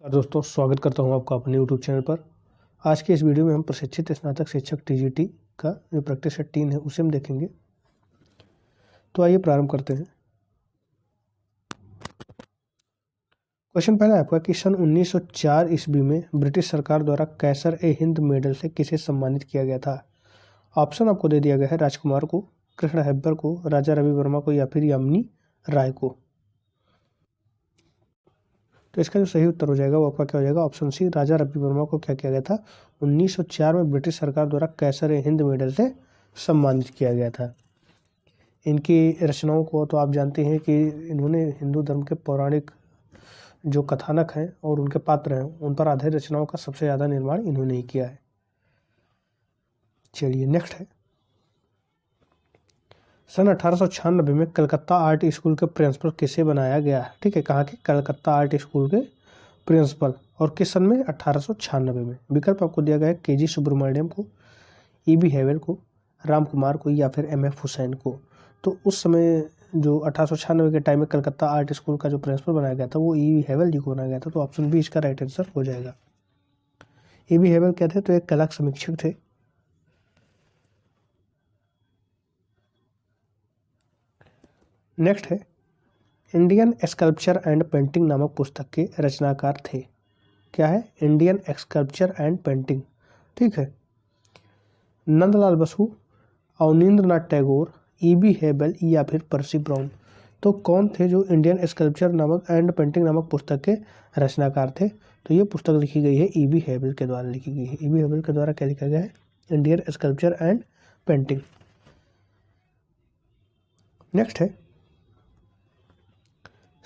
दोस्तों, स्वागत करता हूं आपका अपने YouTube चैनल पर। आज के इस वीडियो में हम प्रशिक्षित स्नातक शिक्षक TGT का जो प्रैक्टिस सेट 3 है उसे हम देखेंगे। तो आइए प्रारंभ करते हैं। क्वेश्चन पहला आपका कि सन 1904 ईस्वी में ब्रिटिश सरकार द्वारा कैसर-ए-हिंद मेडल से किसे सम्मानित किया गया था। ऑप्शन आपको दे दिया गया है राजकुमार को, कृष्ण हेब्बर को, राजा रवि वर्मा को या फिर यामिनी राय को। तो इसका जो सही उत्तर हो जाएगा वो आपका क्या हो जाएगा, ऑप्शन सी, राजा रवि वर्मा को क्या किया गया था, 1904 में ब्रिटिश सरकार द्वारा कैसर-ए-हिंद मेडल से सम्मानित किया गया था। इनकी रचनाओं को तो आप जानते हैं कि इन्होंने हिंदू धर्म के पौराणिक जो कथानक हैं और उनके पात्र हैं उन पर आधारित रचनाओं का सबसे ज़्यादा निर्माण इन्होंने ही किया है। चलिए नेक्स्ट है, सन 1896 में कलकत्ता आर्ट स्कूल के प्रिंसिपल किसे बनाया गया है। ठीक है, कहाँ के, कलकत्ता आर्ट स्कूल के प्रिंसिपल, और किस सन में, 1896 में। विकल्प आपको दिया गया है KG सुब्रमण्यम को, EB हैवेल को, राम कुमार को या फिर MF हुसैन को। तो उस समय जो 1896 के टाइम में कलकत्ता आर्ट स्कूल का जो प्रिंसिपल बनाया गया था वो EB हैवेल जी को बनाया गया था। तो ऑप्शन बी इसका राइट आंसर हो जाएगा। EB हैवेल क्या थे, तो एक कला समीक्षक थे। नेक्स्ट है, इंडियन स्कल्पचर एंड पेंटिंग नामक पुस्तक के रचनाकार थे। क्या है, इंडियन स्कल्पचर एंड पेंटिंग। ठीक है, नंदलाल बसु, अवनींद्रनाथ टैगोर, EB हैवेल या फिर पर्सी ब्राउन। तो कौन थे जो इंडियन स्कल्पचर नामक एंड पेंटिंग नामक पुस्तक के रचनाकार थे। तो ये पुस्तक लिखी गई है EB हैवेल के द्वारा लिखी गई है। EB हैवेल के द्वारा क्या लिखा गया है, Indian sculpture and painting. Next है,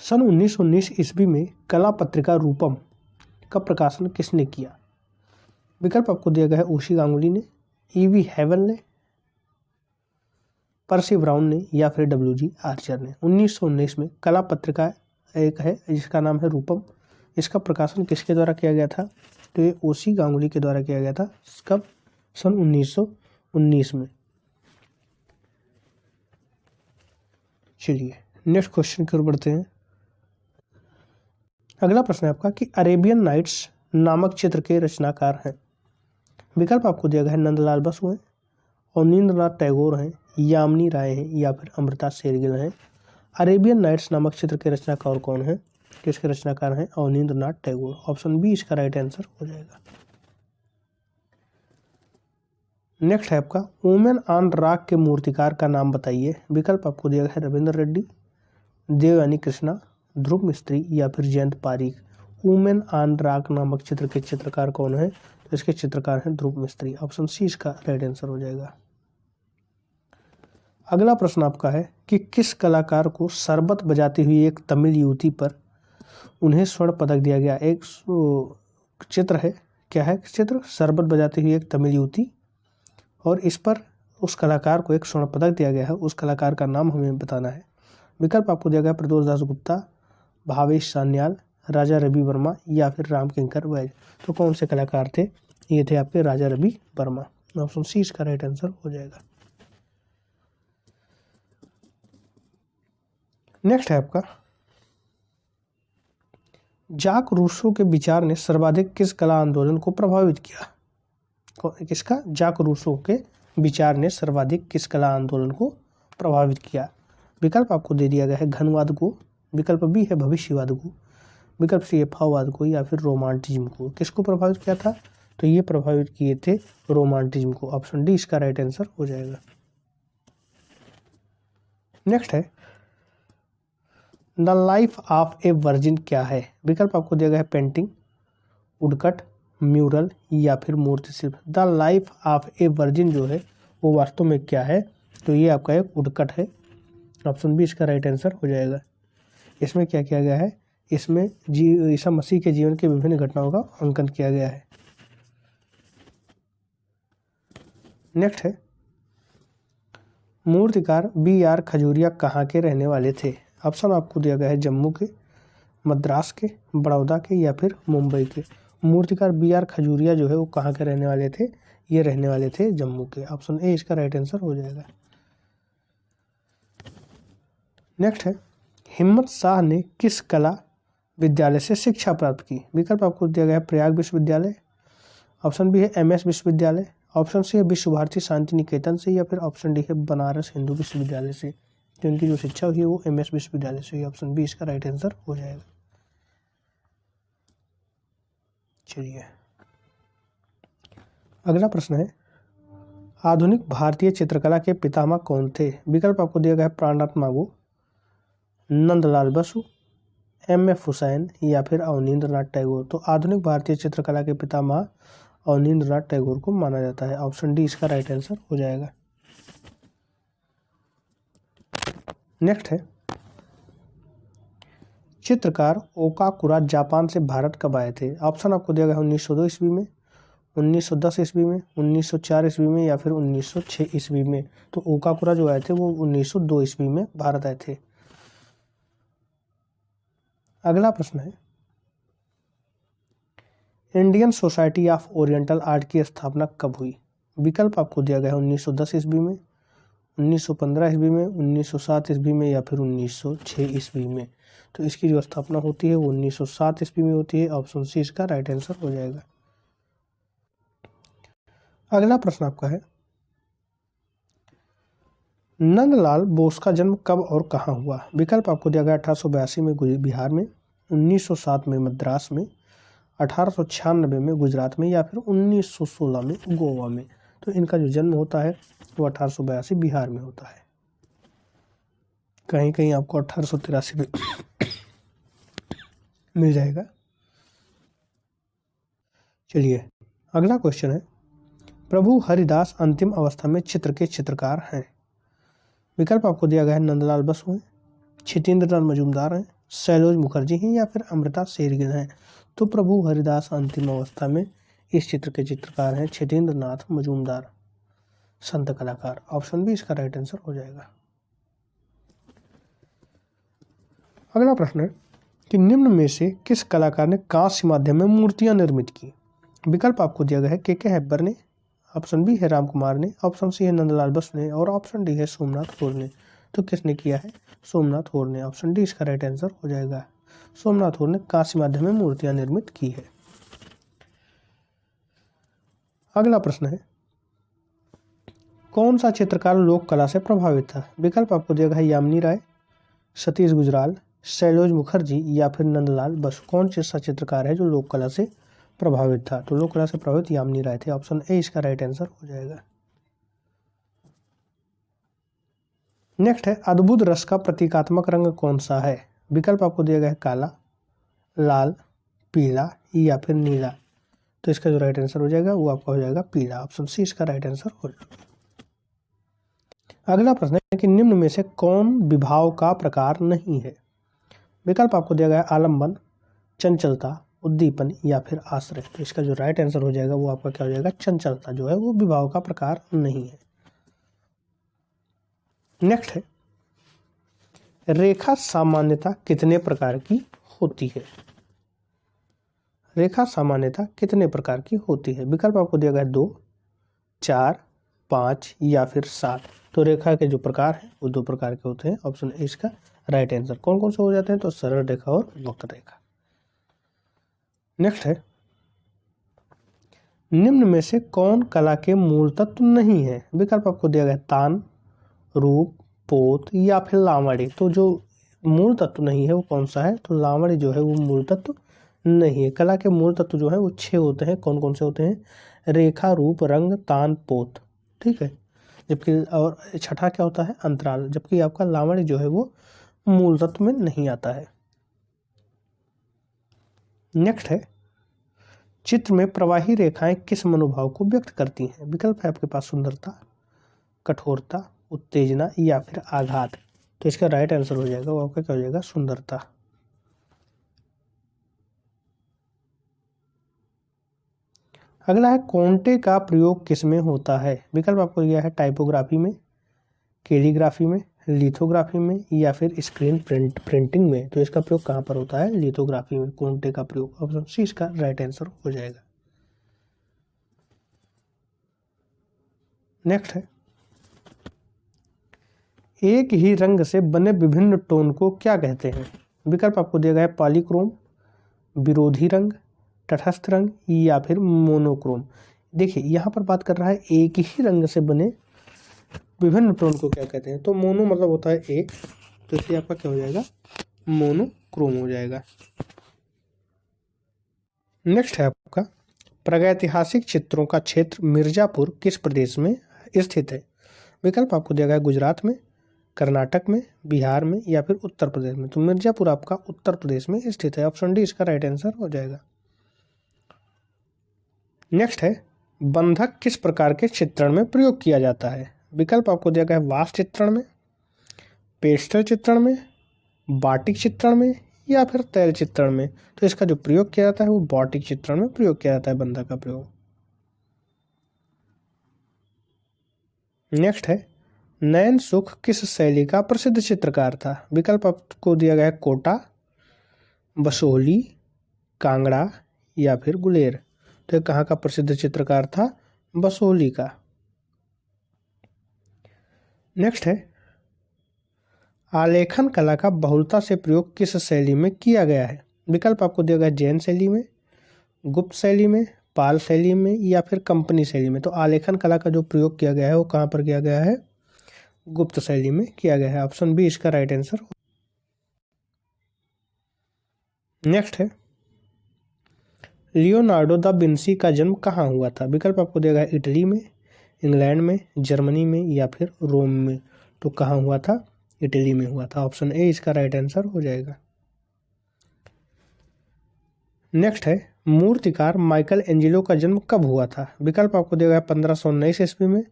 सन 1919 ईस्वी में कला पत्रिका रूपम का प्रकाशन किसने किया। विकल्प आपको दिया गया है ओशी गांगुली ने, EB हैवेल ने, पर्सी ब्राउन ने या फिर WG आर्चर ने। 1919 में कला पत्रिका एक है जिसका नाम है रूपम। इसका प्रकाशन किसके द्वारा किया गया था, तो ये ओशी गांगुली के द्वारा किया गया था। कब, सन 1919 में। चलिए नेक्स्ट क्वेश्चन की ओर बढ़ते हैं। अगला प्रश्न है आपका कि अरेबियन नाइट्स नामक चित्र के रचनाकार हैं। विकल्प आपको दिया गया है नंदलाल बसु हैं, अवनींद्रनाथ टैगोर हैं, यामिनी राय हैं या फिर अमृता शेरगिल हैं। अरेबियन नाइट्स नामक चित्र के रचनाकार कौन है, किसके रचनाकार हैं, अवनींद्रनाथ टैगोर। ऑप्शन बी इसका राइट आंसर हो जाएगा। नेक्स्ट है आपका, वुमेन ऑन रॉक के मूर्तिकार का नाम बताइए। विकल्प आपको दिया गया है रविंद्र रेड्डी, देवयानी कृष्णा, ध्रुव मिस्त्री या फिर Jayant Parikh. Women on rock नामक चित्र के चित्रकार कौन है, तो इसके चित्रकार हैं ध्रुव मिस्त्री। ऑप्शन सी इसका राइट आंसर हो जाएगा। अगला प्रश्न आपका है कि किस कलाकार को शरबत बजाती हुई एक तमिल युवती पर उन्हें स्वर्ण पदक दिया गया। एक चित्र है, क्या है चित्र, शरबत बजाती हुई एक तमिल युवती, और इस पर उस कलाकार को एक स्वर्ण पदक दिया गया है। उस कलाकार का नाम हमें बताना है। विकल्प आपको दिया गया प्रदोष दास गुप्ता, भावेश सान्याल, राजा रवि वर्मा या फिर राम किंकर वैज। तो कौन से कलाकार थे, ये थे आपके राजा रवि वर्मा। ऑप्शन सी इसका राइट आंसर हो जाएगा। नेक्स्ट है आपका, जाक रूसो के विचार ने सर्वाधिक किस कला आंदोलन को प्रभावित किया। किसका, जाक रूसो के विचार ने सर्वाधिक किस कला आंदोलन को प्रभावित किया। विकल्प आपको दे दिया गया है घनवाद को, विकल्प बी है भविष्यवाद को, विकल्प सी है भाववाद को या फिर रोमांटिज्म को। किसको प्रभावित किया था, तो ये प्रभावित किए थे रोमांटिज्म को। ऑप्शन डी इसका राइट आंसर हो जाएगा। नेक्स्ट है, the life of a virgin क्या है। विकल्प आपको दिया गया है पेंटिंग, वुडकट, म्यूरल या फिर मूर्ति शिल्प। The life of a virgin जो है वो वास्तव में क्या है, तो ये आपका एक वुडकट है। ऑप्शन बी इसका राइट आंसर हो जाएगा। इसमें क्या किया गया है, इसमें ईसा मसीह के जीवन के विभिन्न घटनाओं का अंकन किया गया है। नेक्स्ट है, मूर्तिकार BR खजूरिया कहाँ के रहने वाले थे। ऑप्शन आपको दिया गया है जम्मू के, मद्रास के, बड़ौदा के या फिर मुंबई के। मूर्तिकार BR खजूरिया जो है वो कहाँ के रहने वाले थे, ये रहने वाले थे जम्मू के। ऑप्शन ए इसका राइट आंसर हो जाएगा। नेक्स्ट है, हिम्मत शाह ने किस कला विद्यालय से शिक्षा प्राप्त की? विकल्प आपको दिया गया है प्रयाग विश्वविद्यालय, ऑप्शन बी है एमएस विश्वविद्यालय, ऑप्शन सी है विश्व भारती शांति निकेतन से, या फिर ऑप्शन डी है बनारस हिंदू विश्वविद्यालय से। तो इनकी जो शिक्षा हुई है वो एमएस विश्वविद्यालय से हुई। ऑप्शन बी इसका राइट आंसर हो जाएगा। चलिए अगला प्रश्न है, आधुनिक भारतीय चित्रकला के पितामह कौन थे? विकल्प आपको दिया गया है प्राणनाथ मागो, नंदलाल बसु, एम.एफ. हुसैन, या फिर अवनींद्रनाथ टैगोर। तो आधुनिक भारतीय चित्रकला के पितामह अवनींद्रनाथ टैगोर को माना जाता है। ऑप्शन डी इसका राइट आंसर हो जाएगा। नेक्स्ट है, चित्रकार ओकाकुरा जापान से भारत कब आए थे? ऑप्शन आपको दिया गया है 1902 ईस्वी में, 1910 ईस्वी में, 1904 ईस्वी में, या फिर 1906 ईस्वी में। तो ओकाकुरा जो आए थे वो 1902 ईस्वी में भारत आए थे। अगला प्रश्न है, Indian society of oriental art की स्थापना कब हुई? विकल्प आपको दिया गया है 1910 ईस्वी में, 1915 ईस्वी में, 1907 ईस्वी में, या फिर 1906 ईस्वी में। तो इसकी जो स्थापना होती है वो 1907 ईस्वी में होती है। ऑप्शन सी इसका राइट आंसर हो जाएगा। अगला प्रश्न आपका है, नंदलाल बोस का जन्म कब और कहाँ हुआ? विकल्प आपको दिया गया 1882 में बिहार में, 1907 में मद्रास में, 1896 में गुजरात में, या फिर 1916 में गोवा में। तो इनका जो जन्म होता है वो 1882 बिहार में होता है। कहीं कहीं आपको 1883 में मिल जाएगा। चलिए अगला क्वेश्चन है, प्रभु हरिदास अंतिम अवस्था में चित्र के चित्रकार हैं? विकल्प आपको दिया गया है नंदलाल बसु हैं, क्षितेंद्रनाथ मजूमदार हैं, सैलोज मुखर्जी हैं, या फिर अमृता शेरगिल हैं। तो प्रभु हरिदास अंतिम अवस्था में इस चित्र के चित्रकार हैं क्षितेंद्रनाथ मजूमदार, संत कलाकार। ऑप्शन बी इसका राइट आंसर हो जाएगा। अगला प्रश्न है कि निम्न में से किस कलाकार ने कांस्य माध्यम में मूर्तियां निर्मित की? विकल्प आपको दिया गया है के हेब्बर ने, ऑप्शन बी है राम कुमार ने, ऑप्शन सी है नंदलाल बसु ने, और ऑप्शन डी है सोमनाथ होर ने। तो किसने किया है? सोमनाथ होर ने। ऑप्शन डी इसका राइट आंसर हो जाएगा। सोमनाथ होर ने कांस्य माध्यम में मूर्तियां निर्मित की है। अगला प्रश्न है, कौन सा चित्रकार लोक कला से प्रभावित था? विकल्प आपको दिया गया है यामिनी राय, सतीश गुजराल, सैलोज मुखर्जी, या फिर नंदलाल बसु। कौन सा चित्रकार है जो लोक कला से प्रभावित था? तो लोक कला से प्रभावित यामिनी राय थे। ऑप्शन ए इसका राइट आंसर हो जाएगा। नेक्स्ट है, अद्भुत रस का प्रतीकात्मक रंग कौन सा है? विकल्प आपको दिया गया है काला, लाल, पीला, या फिर नीला। तो इसका जो राइट आंसर हो जाएगा वो आपका हो जाएगा पीला। ऑप्शन सी इसका राइट आंसर हो जाएगा। अगला प्रश्न है कि निम्न में से कौन विभाव का प्रकार नहीं है? विकल्प आपको दिया गया है आलम्बन, चंचलता, उद्दीपन, या फिर आश्रय। तो इसका जो राइट आंसर हो जाएगा वो आपका क्या हो जाएगा? चंचलता जो है वो विभाव का प्रकार नहीं है। नेक्स्ट है, रेखा सामान्यता कितने प्रकार की होती है? रेखा सामान्यता कितने प्रकार की होती है? विकल्प आपको दिया गया है 2, 4, 5, या फिर 7। तो रेखा के जो प्रकार हैं वो 2 प्रकार के होते हैं। ऑप्शन ए इसका राइट आंसर। कौन कौन से हो जाते हैं? तो सरल रेखा और वक्र रेखा। नेक्स्ट है, निम्न में से कौन कला के मूल तत्व नहीं है? विकल्प आपको दिया गया तान, रूप, पोत, या फिर लावणी। तो जो मूल तत्व नहीं है वो कौन सा है? तो लावणी जो है वो मूल तत्व नहीं है। कला के मूल तत्व जो है वो 6 होते हैं। कौन कौन से होते हैं? रेखा, रूप, रंग, तान, पोत। ठीक है। जबकि और छठा क्या होता है? अंतराल। जबकि आपका लावणी जो है वो मूल तत्व में नहीं आता है। नेक्स्ट है, चित्र में प्रवाही रेखाएं किस मनोभाव को व्यक्त करती हैं? विकल्प है आपके पास सुंदरता, कठोरता, उत्तेजना, या फिर आघात। तो इसका राइट आंसर हो जाएगा वो आपका क्या हो जाएगा? सुंदरता। अगला है, कोंटे का प्रयोग किस में होता है? विकल्प आपको दिया है टाइपोग्राफी में, कैलीग्राफी में, लिथोग्राफी में, या फिर स्क्रीन प्रिंटिंग में। तो इसका प्रयोग कहाँ पर होता है? लिथोग्राफी में कोंटे का प्रयोग। ऑप्शन सी इसका राइट आंसर हो जाएगा। नेक्स्ट है, एक ही रंग से बने विभिन्न टोन को क्या कहते हैं? विकल्प आपको दिया गया है पॉलीक्रोम, विरोधी रंग, तटस्थ रंग या फिर मोनोक्रोम। देखिए यहाँ पर बात कर रहा है एक ही रंग से बने विभिन्न टोन को क्या कहते हैं, तो मोनो मतलब होता है एक, तो इसलिए आपका क्या हो जाएगा, मोनोक्रोम हो जाएगा। नेक्स्ट है आपका, प्रागैतिहासिक चित्रों का क्षेत्र मिर्जापुर किस प्रदेश में स्थित है? विकल्प आपको दिया गया है गुजरात में, कर्नाटक में, बिहार में या फिर उत्तर प्रदेश में। तो मिर्जापुर आपका उत्तर प्रदेश में स्थित है। ऑप्शन डी इसका राइट आंसर हो जाएगा। नेक्स्ट है, बंधक किस प्रकार के चित्रण में प्रयोग किया जाता है? विकल्प आपको दिया गया है वास्तु चित्रण में, पेस्टल चित्रण में, बाटिक चित्रण में या फिर तैल चित्रण में। तो इसका जो प्रयोग किया जाता है वो बाटिक चित्रण में प्रयोग किया जाता है बंधक का प्रयोग। नेक्स्ट है, नैन सुख किस शैली का प्रसिद्ध चित्रकार था? विकल्प आपको दिया गया है कोटा, बसोहली, कांगड़ा या फिर गुलेर। तो कहाँ का प्रसिद्ध चित्रकार था? बसोहली का। नेक्स्ट है, आलेखन कला का बहुलता से प्रयोग किस शैली में किया गया है? विकल्प आपको दिया गया है जैन शैली में, गुप्त शैली में, पाल शैली में या फिर कंपनी शैली में। तो आलेखन कला का जो प्रयोग किया गया है वो कहाँ पर किया गया है? गुप्त शैली में किया गया है। ऑप्शन बी इसका राइट आंसर। नेक्स्ट है, लियोनार्डो दा विंसी का जन्म कहाँ हुआ था? विकल्प आपको दिया गया है इटली में, इंग्लैंड में, जर्मनी में या फिर रोम में। तो कहाँ हुआ था? इटली में हुआ था। ऑप्शन ए इसका राइट आंसर हो जाएगा। नेक्स्ट है, मूर्तिकार माइकल एंजेलो का जन्म कब हुआ था? विकल्प आपको दिया गया 1519 ईस्वी में,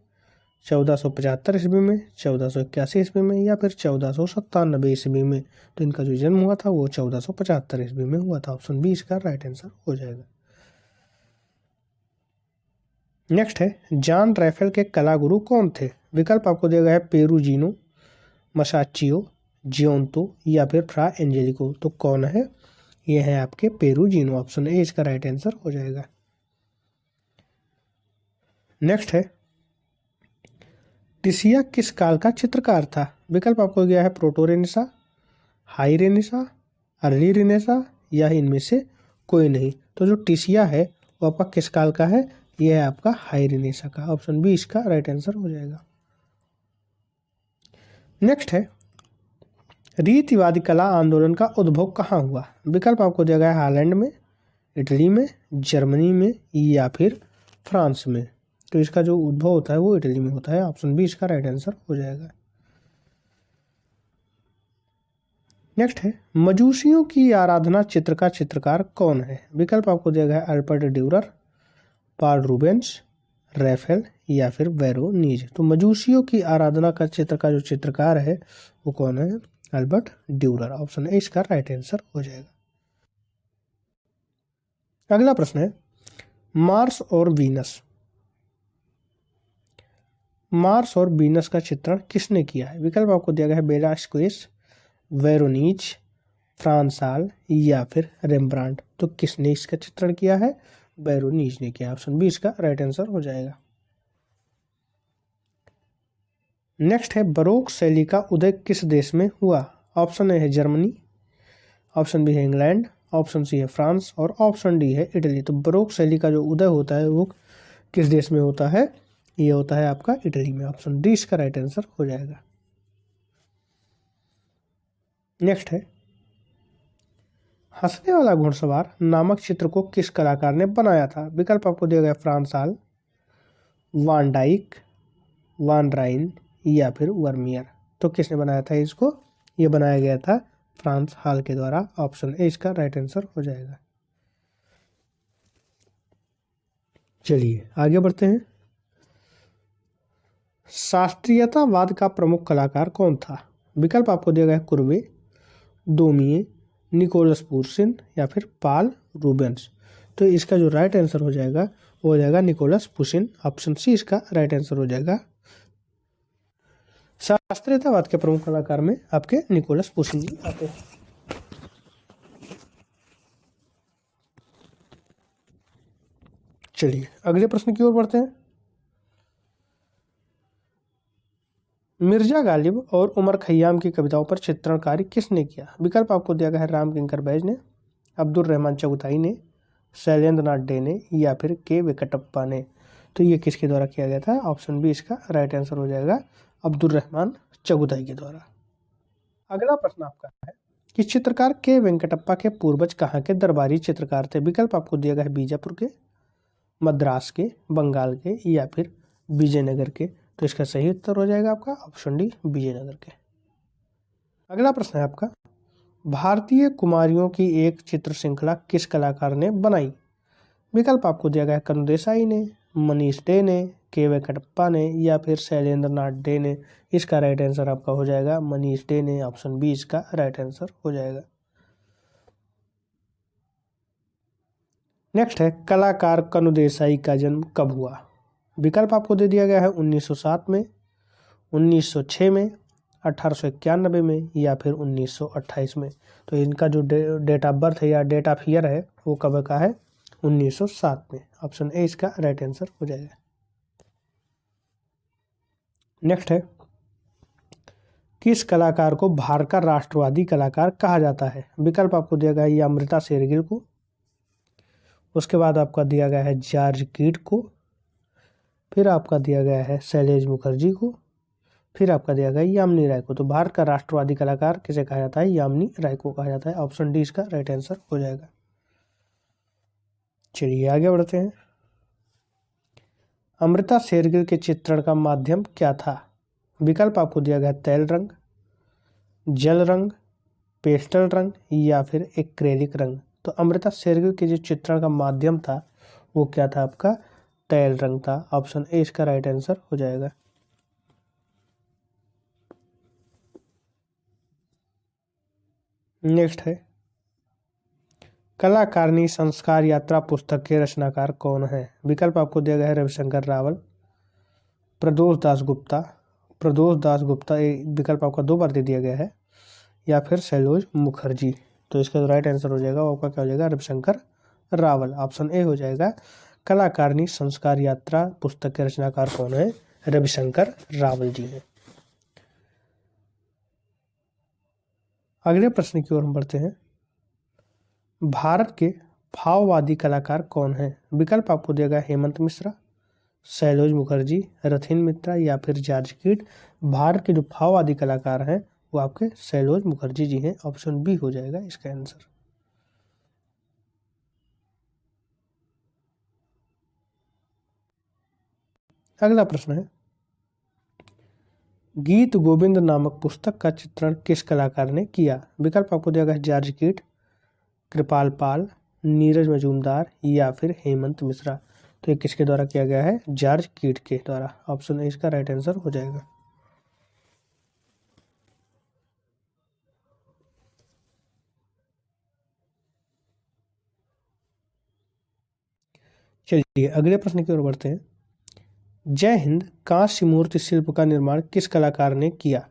1475 ईस्वी में, 1481 ईस्वी में या फिर 1497 ईस्वी में। तो इनका जो जन्म हुआ था वो 1475 ईस्वी में हुआ था। ऑप्शन बी इसका राइट आंसर हो जाएगा। नेक्स्ट है, जॉन रैफेल के कला गुरु कौन थे? विकल्प आपको दिया गया है पेरुजिनो, मसाचियो, जियोंतो या फिर फ्रा एंजेलिको। तो कौन है? ये है आपके पेरुजिनो। ऑप्शन ए इसका राइट आंसर हो जाएगा। नेक्स्ट है, टिसिया किस काल का चित्रकार था? विकल्प आपको गया है proto Renaissance, high Renaissance, early Renaissance या इनमें से कोई नहीं। तो जो टिसिया है वो आपका किस काल का है? यह है आपका हाई रेनेसा का। ऑप्शन बी इसका राइट आंसर हो जाएगा। नेक्स्ट है, रीतिवादी कला आंदोलन का उद्भव कहाँ हुआ? विकल्प आपको दिया गया है हालैंड में, इटली में, जर्मनी में या फिर फ्रांस में। तो इसका जो उद्भव होता है वो इटली में होता है। ऑप्शन बी इसका राइट आंसर हो जाएगा। नेक्स्ट है, मजूसियों की आराधना चित्र का चित्रकार कौन है? विकल्प आपको दिया गया है Albert Durer, Paul Rubens, Raphael या फिर वेरोनीज। तो मजूसियों की आराधना का चित्र का जो चित्रकार है वो कौन है? Albert Durer. ऑप्शन ए इसका राइट आंसर हो जाएगा। अगला प्रश्न है, मार्स और वीनस। मार्स और वीनस का चित्रण किसने किया है? विकल्प आपको दिया गया है वेलास्क्वेज, वेरोनीज, फ्रांसाल या फिर रेम्ब्रांड। तो किसने इसका चित्रण किया है? वेरोनीज ने किया। ऑप्शन बी इसका राइट आंसर हो जाएगा। नेक्स्ट है, बरोक शैली का उदय किस देश में हुआ? ऑप्शन ए है जर्मनी, ऑप्शन बी है इंग्लैंड, ऑप्शन सी है फ्रांस और ऑप्शन डी है इटली। तो बरोक शैली का जो उदय होता है वो किस देश में होता है? ये होता है आपका इटली में। ऑप्शन डी इसका राइट आंसर हो जाएगा। नेक्स्ट है, हंसने वाला घुड़सवार नामक चित्र को किस कलाकार ने बनाया था? विकल्प आपको दिया गया फ्रांसाल, वान डाइक, वान राइन या फिर वर्मियर। तो किसने बनाया था इसको? ये बनाया गया था फ्रांस हाल के द्वारा। ऑप्शन ए इसका राइट आंसर हो जाएगा। चलिए आगे बढ़ते हैं। शास्त्रीयतावाद का प्रमुख कलाकार कौन था? विकल्प आपको दिया गया है कुर्वे, दोमिए, निकोलस पुरसिन या फिर पाल रूबेंस। तो इसका जो राइट आंसर हो जाएगा वो हो जाएगा निकोलस पुरसिन। ऑप्शन सी इसका राइट आंसर हो जाएगा। शास्त्रीयतावाद के प्रमुख कलाकार में आपके निकोलस पुरसिन जी आते हैं। चलिए अगले प्रश्न की ओर बढ़ते हैं। मिर्जा गालिब और उमर खय्याम की कविताओं पर चित्रण कार्य किसने किया? विकल्प आपको दिया गया है राम किंकर बैज ने, अब्दुल रहमान चगताई ने, शैलेंद्र नाथ डे ने या फिर के वेंकटप्पा ने। तो ये किसके द्वारा किया गया था? ऑप्शन बी इसका राइट आंसर हो जाएगा, अब्दुल रहमान चगताई के द्वारा। अगला प्रश्न आपका है कि चित्रकार के वेंकटप्पा के पूर्वज कहाँ के दरबारी चित्रकार थे? विकल्प आपको दिया गया है बीजापुर के, मद्रास के, बंगाल के या फिर विजयनगर के। तो इसका सही उत्तर हो जाएगा आपका ऑप्शन डी, विजयनगर के। अगला प्रश्न है आपका, भारतीय कुमारियों की एक चित्र श्रृंखला किस कलाकार ने बनाई? विकल्प आपको दिया गया है कनु देसाई ने, मनीष डे ने, के वेंकटप्पा ने या फिर शैलेंद्र नाथ डे ने। इसका राइट आंसर आपका हो जाएगा मनीष डे ने, ऑप्शन बी इसका राइट आंसर हो जाएगा। नेक्स्ट है, कलाकार कनु देसाई का जन्म कब हुआ? विकल्प आपको दे दिया गया है 1907 में, 1906 में, 1891 में या फिर 1928 में। तो इनका जो डेट ऑफ बर्थ है या डेट ऑफ ईयर है वो कब का है? 1907 में। ऑप्शन ए इसका राइट आंसर हो जाएगा। नेक्स्ट है, किस कलाकार को भारत का राष्ट्रवादी कलाकार कहा जाता है? विकल्प आपको दिया गया है अमृता शेरगिल को, उसके बाद आपका दिया गया है जॉर्ज कीट को, फिर आपका दिया गया है शैलेश मुखर्जी को, फिर आपका दिया गया यामिनी राय को। तो भारत का राष्ट्रवादी कलाकार किसे कहा जाता है? यामिनी राय को कहा जाता है। ऑप्शन डी इसका राइट आंसर हो जाएगा। चलिए आगे बढ़ते हैं। अमृता शेरगिल के चित्रण का माध्यम क्या था? विकल्प आपको दिया गया तेल रंग, जल रंग, पेस्टल रंग या फिर एक्रेलिक रंग। तो अमृता शेरगिल के जो चित्रण का माध्यम था वो क्या था आपका? तेल रंग था। ऑप्शन ए इसका राइट आंसर हो जाएगा। नेक्स्ट है, कलाकारिणी संस्कार यात्रा पुस्तक के रचनाकार कौन है? विकल्प आपको दिया गया है रविशंकर रावल, प्रदोष दास गुप्ता, विकल्प आपका 2 बार दे दिया गया है, या फिर शैलोज मुखर्जी। तो इसका राइट आंसर हो जाएगा आपका क्या हो जाएगा? रविशंकर रावल। ऑप्शन ए हो जाएगा, कलाकारिणी संस्कार यात्रा पुस्तक के रचनाकार कौन है? रविशंकर रावल जी हैं। अगले प्रश्न की ओर हम बढ़ते हैं। भारत के भाववादी कलाकार कौन है? विकल्प आपको दिया गया हेमंत मिश्रा, शैलोज मुखर्जी, रथिन मित्रा या फिर जॉर्ज कीट। भारत के जो भाववादी कलाकार हैं वो आपके शैलोज मुखर्जी जी हैं। ऑप्शन बी हो जाएगा इसका आंसर। अगला प्रश्न है, गीत गोविंद नामक पुस्तक का चित्रण किस कलाकार ने किया? विकल्प आपको दिया गया जॉर्ज कीट, कृपाल पाल, नीरज मजूमदार या फिर हेमंत मिश्रा। तो ये किसके द्वारा किया गया है? जॉर्ज कीट के द्वारा। ऑप्शन ए इसका राइट आंसर हो जाएगा। चलिए अगले प्रश्न की ओर बढ़ते हैं। जय हिंद कांस्य मूर्ति शिल्प का निर्माण किस कलाकार ने किया?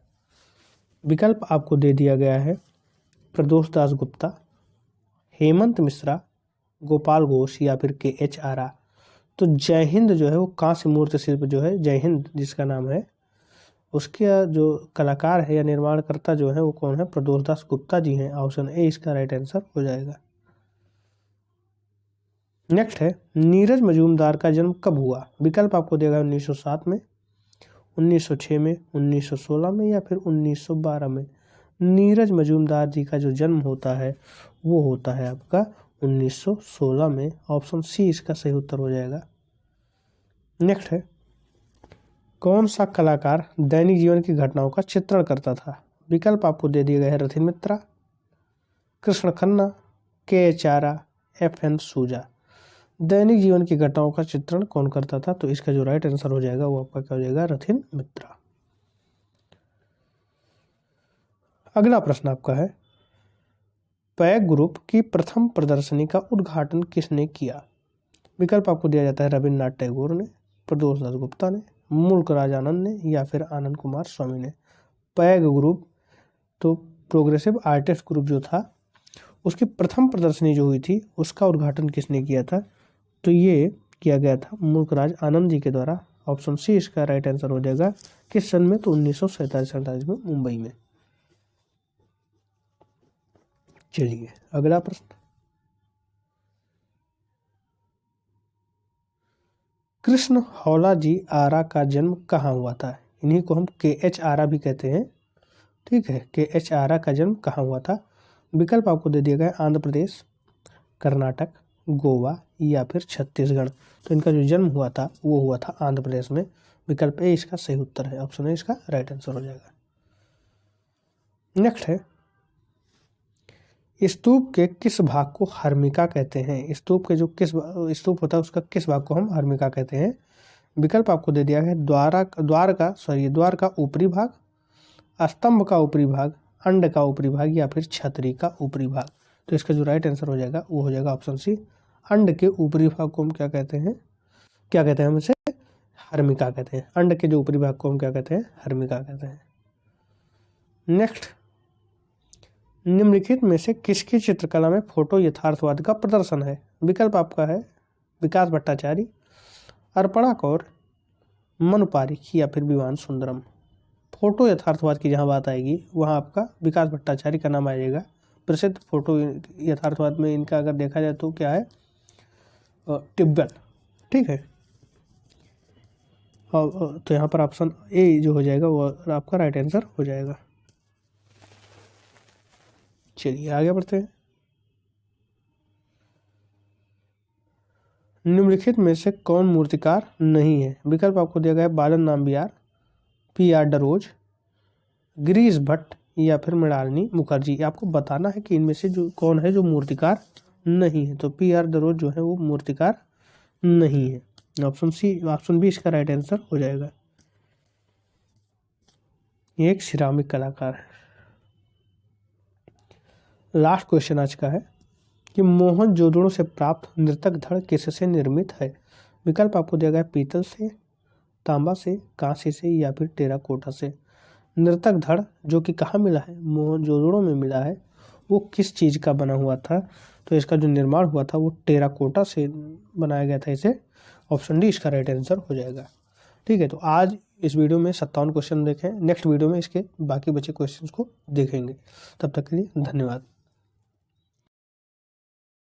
विकल्प आपको दे दिया गया है प्रदोष दास गुप्ता, हेमंत मिश्रा, गोपाल घोष या फिर के एच आरा। तो जय हिंद जो है वो कांस्य मूर्ति शिल्प जो है जय हिंद जिसका नाम है उसके जो कलाकार है या निर्माणकर्ता जो है वो कौन है? प्रदोष दास गुप्ता जी हैं। ऑप्शन ए इसका राइट आंसर हो जाएगा। नेक्स्ट है, नीरज मजूमदार का जन्म कब हुआ? विकल्प आपको देगा 1907 में, 1906 में, 1916 में या फिर 1912 में। नीरज मजूमदार जी का जो जन्म होता है वो होता है आपका 1916 में। ऑप्शन सी इसका सही उत्तर हो जाएगा। नेक्स्ट है, कौन सा कलाकार दैनिक जीवन की घटनाओं का चित्रण करता था? विकल्प आपको दे दिए गए हैं रथिन मित्रा, कृष्ण खन्ना, के एच आरा, एफ एन सूजा। दैनिक जीवन की घटनाओं का चित्रण कौन करता था? तो इसका जो राइट आंसर हो जाएगा वो आपका क्या हो जाएगा? रथिन मित्रा। अगला प्रश्न आपका है, पैग ग्रुप की प्रथम प्रदर्शनी का उद्घाटन किसने किया? विकल्प आपको दिया जाता है रविन्द्रनाथ टैगोर ने, प्रदोष दास गुप्ता ने, मुल्क राज आनंद ने या फिर आनंद कुमार स्वामी ने। पैग ग्रुप तो प्रोग्रेसिव आर्टिस्ट ग्रुप जो था उसकी प्रथम प्रदर्शनी जो हुई थी उसका उद्घाटन किसने किया था? तो ये किया गया था मुल्क राज आनंद जी के द्वारा। ऑप्शन सी इसका राइट आंसर हो जाएगा। किस सन में? तो 1947 में मुंबई में। चलिए अगला प्रश्न, कृष्ण हौलाजी आरा का जन्म कहाँ हुआ था? इन्हीं को हम KH आरा भी कहते हैं। ठीक है, KH आरा का जन्म कहाँ हुआ था? विकल्प आपको दे दिया गया है आंध्र प्रदेश, कर्नाटक, गोवा या फिर छत्तीसगढ़। तो इनका जो जन्म हुआ था वो हुआ था आंध्र प्रदेश में। विकल्प ए इसका सही उत्तर है, ऑप्शन ए इसका राइट आंसर हो जाएगा। नेक्स्ट है, स्तूप के किस भाग को हर्मिका कहते हैं? स्तूप के जो किस स्तूप होता है उसका किस भाग को हम हर्मिका कहते हैं? विकल्प आपको दे दिया है द्वार का ऊपरी भाग, स्तंभ का ऊपरी भाग, अंड का ऊपरी भाग या फिर छतरी का ऊपरी भाग। तो इसका जो राइट आंसर हो जाएगा वो हो जाएगा ऑप्शन सी, अंड के ऊपरी भाग को हम क्या कहते हैं हम इसे हर्मिका कहते हैं। अंड के जो ऊपरी भाग को हम क्या कहते हैं? हर्मिका कहते हैं। नेक्स्ट, निम्नलिखित में से किसकी चित्रकला में फोटो यथार्थवाद का प्रदर्शन है? विकल्प आपका है विकास भट्टाचार्य, अर्पणा कौर, मनु पारिक या फिर विवान सुंदरम। फोटो यथार्थवाद की जहाँ बात आएगी वहाँ आपका विकास भट्टाचार्य का नाम आ जाएगा। प्रसिद्ध फोटो यथार्थवाद में इनका अगर देखा जाए तो क्या है, टिब्बल। ठीक है, तो यहाँ पर ऑप्शन ए जो हो जाएगा वो आपका राइट आंसर हो जाएगा। चलिए आगे बढ़ते हैं। निम्नलिखित में से कौन मूर्तिकार नहीं है? विकल्प आपको दिया गया है बालन नाम्बियार, PR डरोज, गिरीश भट्ट या फिर मृणालिनी मुखर्जी। आपको बताना है कि इनमें से जो कौन है जो मूर्तिकार नहीं है। तो PR डरोज जो है वो मूर्तिकार नहीं है। ऑप्शन बी इसका राइट आंसर हो जाएगा। ये एक सिरामिक कलाकार है। लास्ट क्वेश्चन आज का है कि मोहनजोदड़ो से प्राप्त नर्तक धड़ किससे निर्मित है? विकल्प आपको दिया गया है पीतल से, तांबा से, कांसे से या फिर टेराकोटा से। नर्तक धड़ जो कि कहाँ मिला है? मोहनजोदड़ो में मिला है। वो किस चीज़ का बना हुआ था? तो इसका जो निर्माण हुआ था वो टेराकोटा से बनाया गया था इसे। ऑप्शन डी इसका राइट आंसर हो जाएगा। ठीक है, तो आज इस वीडियो में 57 क्वेश्चन देखें। नेक्स्ट वीडियो में इसके बाकी बचे क्वेश्चंस को देखेंगे। तब तक के लिए धन्यवाद।